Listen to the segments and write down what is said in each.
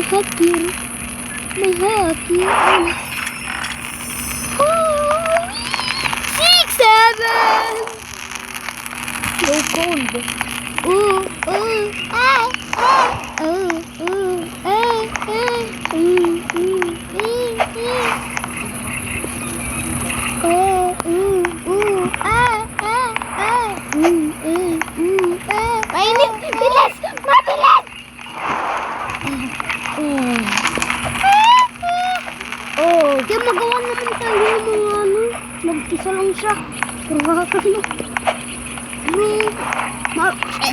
hacker. May hacker. Oh, 6, 7. So cold. Mainit! Bilis! Mabilis! Kaya magawa naman tayo mga ano. Mag-isa lang siya.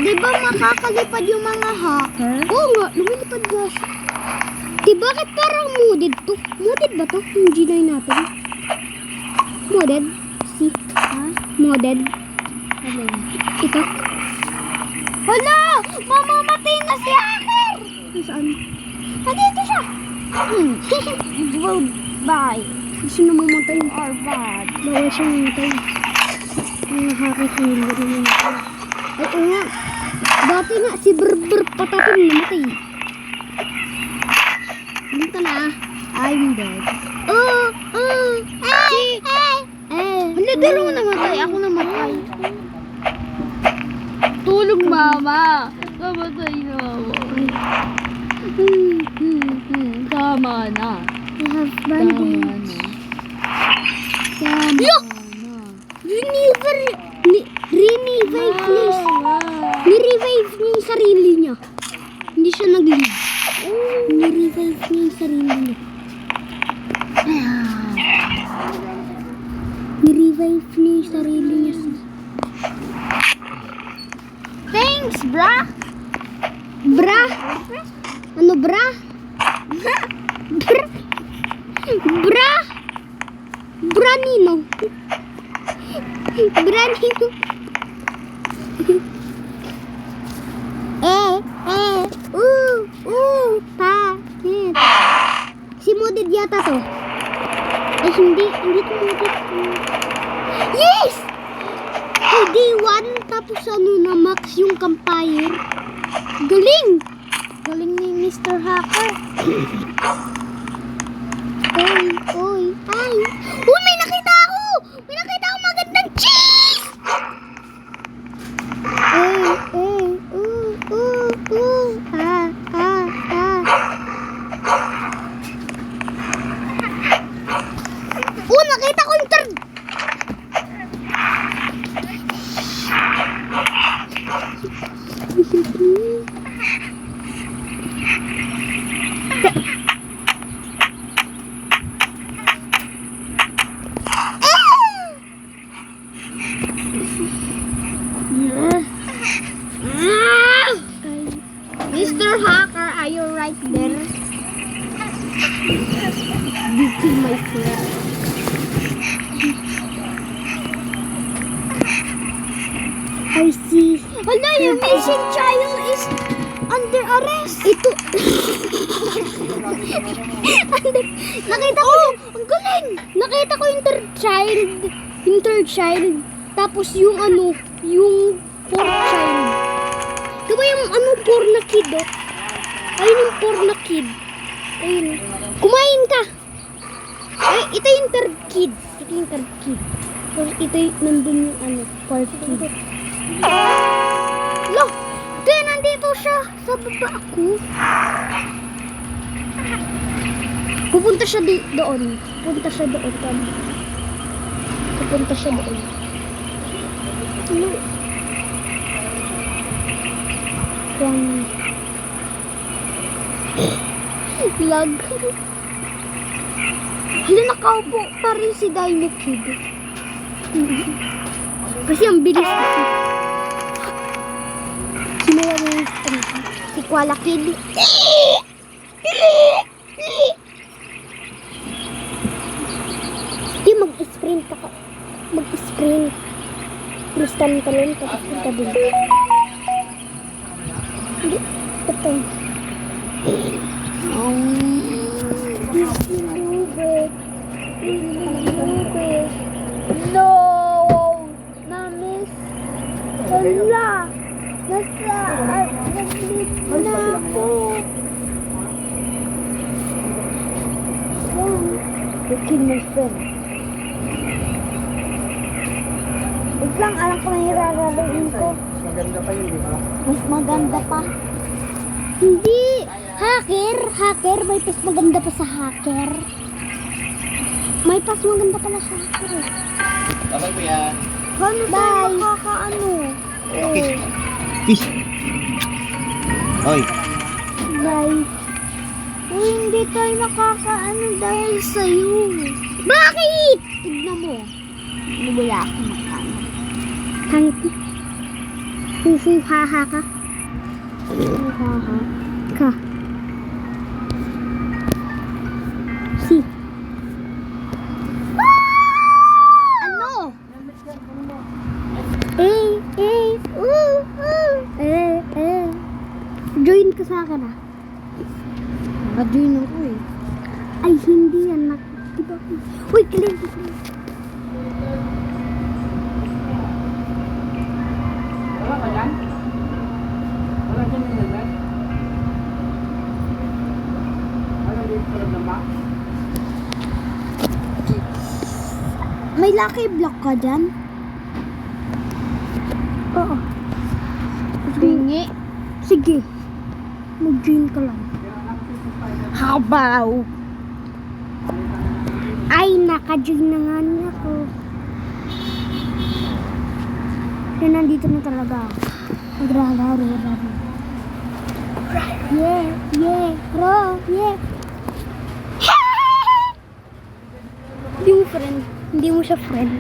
Di ba makakalipad yung mga hacker? Oo nga, lumilipad nga siya. Bakit parang modded to? Modded ba to? Yung G9 natin? Modded? Si? Ha? Modded? Ano? Ito? Hala! Mamamatay na si hacker! Saan? Dito siya! Goodbye! Gusto na mamatay. Or bad. Bawal siya mamatay. Mga hacker hindi rin mamatay. Ay, oo nga. Dati nga, si Brr patapin namatay. Dito na. I'm dead. Hala, dalawa namatay. Ako namatay. Tulog, mama. Namatay na ako. Tama na. I have bandage. Tama na. Ni-revive niya yung sarili niya. Hindi siya nag-leave. Ni-revive niya yung sarili niya. Ni-revive niya yung sarili niya. Thanks, bra! Bra? Ano, bra? Bra? Branino. Branino. Pangit. Si modded yata to. Ay, hindi to modded. Yes! Day 1, tapos ano na max yung campfire. Galing! Galing ni Mr. Hacker. Oy, ay. May nakita ako! May nakita ako magandang cheese! Nakita ko yung third! Mr. Hacker, are you right there? You kill my friend. I see. Hala, yung missing child is under arrest. Ito. Nakita ko ang galing. Nakita ko yung third child. Yung third child. Tapos yung ano, yung fourth child. Diba yung ano, poor na kid, oh? Ayun yung poor na kid. Ayun. Kumain ka. Ay, ito yung third kid. Ito yung third kid. Tapos ito yung nandun yung ano, fourth kid. Look! Kaya nandito siya sa baba ako. Pupunta siya doon. Pupunta siya doon. Pupunta siya doon. Ano? Lag. Hala, nakaupo pa rin si Dino Kid. Kasi ang bilis kasi. Sinuwa mo yung si Koala Kid. Di, mag-sprint ako. Mag-sprint. Kristan ka lang, tapos ka din. Hindi, ito. No! Na-miss. Wala. Basta, nag-leave na ako. You kill my friend. Wait lang, alam ko na yung raralawin ko. Mas maganda pa yun, di ba? Mas maganda pa. Hindi. Hacker. Hacker. May pas maganda pa sa hacker. May pas maganda pala sa hacker eh. Babay mo yan. Paano tayo makakaano? Okay. Peace. Hoy. Bye. Uy, hindi tayo makakaano dahil sa'yo. Bakit? Tignan mo. Wala akong makano. Hangit mo. Huhuhaha ka. Huhuhaha ka. Si. Ano? Join ka sa akin ah. Naka-join ako eh. Ay, hindi yan. Diba? Uy, kilig. Wala ka dyan? Wala dyan yung helmet? Wala dito sa loob ng box? May lucky block ka dyan? Oo. Bingi. Sige. Mag-join ka lang. Habaw. Ay, naka-join na nga niya ako. Kaya nandito na talaga ako. Magrararo. Yeah, bro, yeah. Hindi mo friend. Hindi mo siya friend.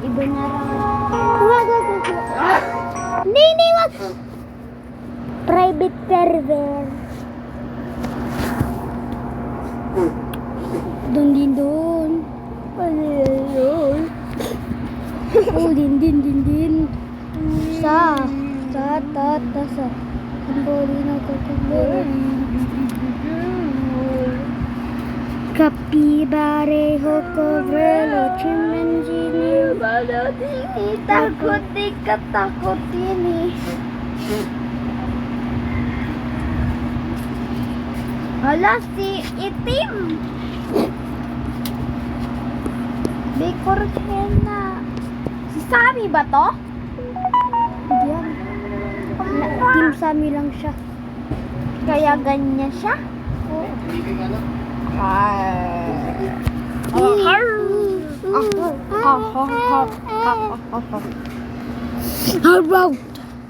Iba na lang. Wag. Hindi, wag. Private server. Doon. Ano yun? Oh, din. Sa. Kambori na kakambori. Kapibare hokovrelo chimenjini. Balodini takot di katakot ini. Hala, si itim. Bikor na. Si Sammy ba to? Hindi yan. Team Sammy lang siya. Kaya ganyan siya? Oo.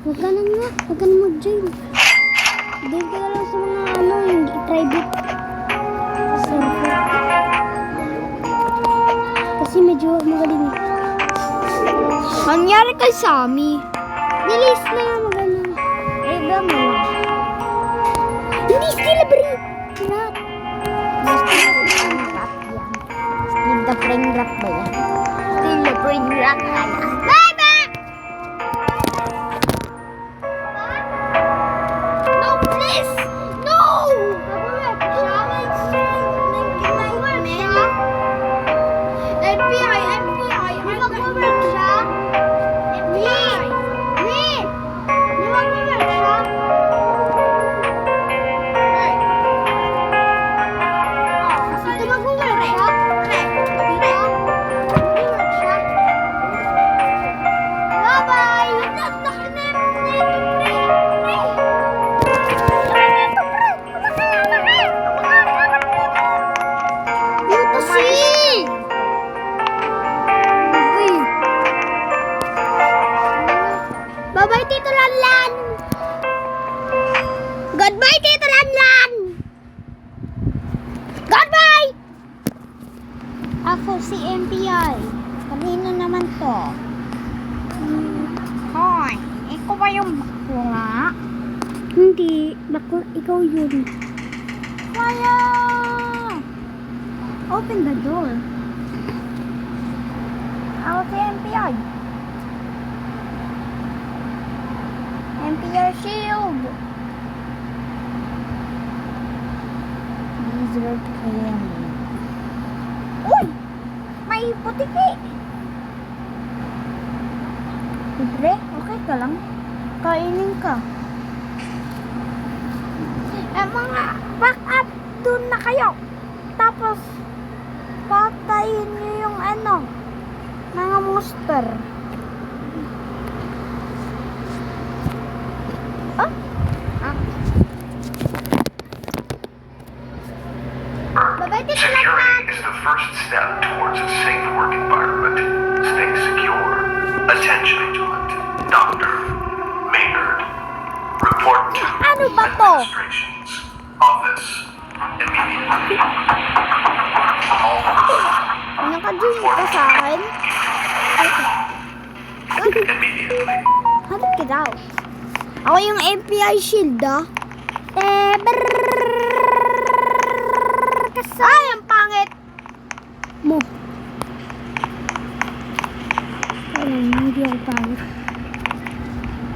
Huwag ka na mag-join. Doon ka na lang sa mga yung private server. Kasi medyo magaling. Nangyari kay Sammy? Release na yung magaling. Iba mo. Hindi still break. Not. Still the frame rock ba yan? Still the frame rock na yan. Bye! No, please! No! FBI! Di mag-work siya? FBI! Di mag-work siya? Ito mag-work siya? Bye-bye! Bye-bye, Tito Lanlan! Goodbye, Tito Lanlan! Goodbye! Ako si MPI. Kanino naman to? Hoy, ikaw ba yung bakla? Hindi, bakla, ikaw yun. Kaya! Open the door. Ako si MPI. MPR shield. Lizard clam. Uy! May putiki. Libre? Okay ka lang? Kainin ka. Mga back up. Doon na kayo. Tapos, patayin niyo yung ano, mga monster. Ah? Ah. Babay, dito lang na. Security is the first step towards a safe work environment. Stay secure. Attention, Agent. Dr. Maynard. Report to Ano ba to? Administration's office immediately. All personnel Naka-zoom ka sa akin. immediately. Hanap ka daw. Ako yung FBI shield, ah. Ay, ang pangit mo. Ayun, hindi ang pangit.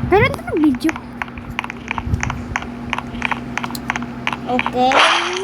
Kailan ito ng video? Okay.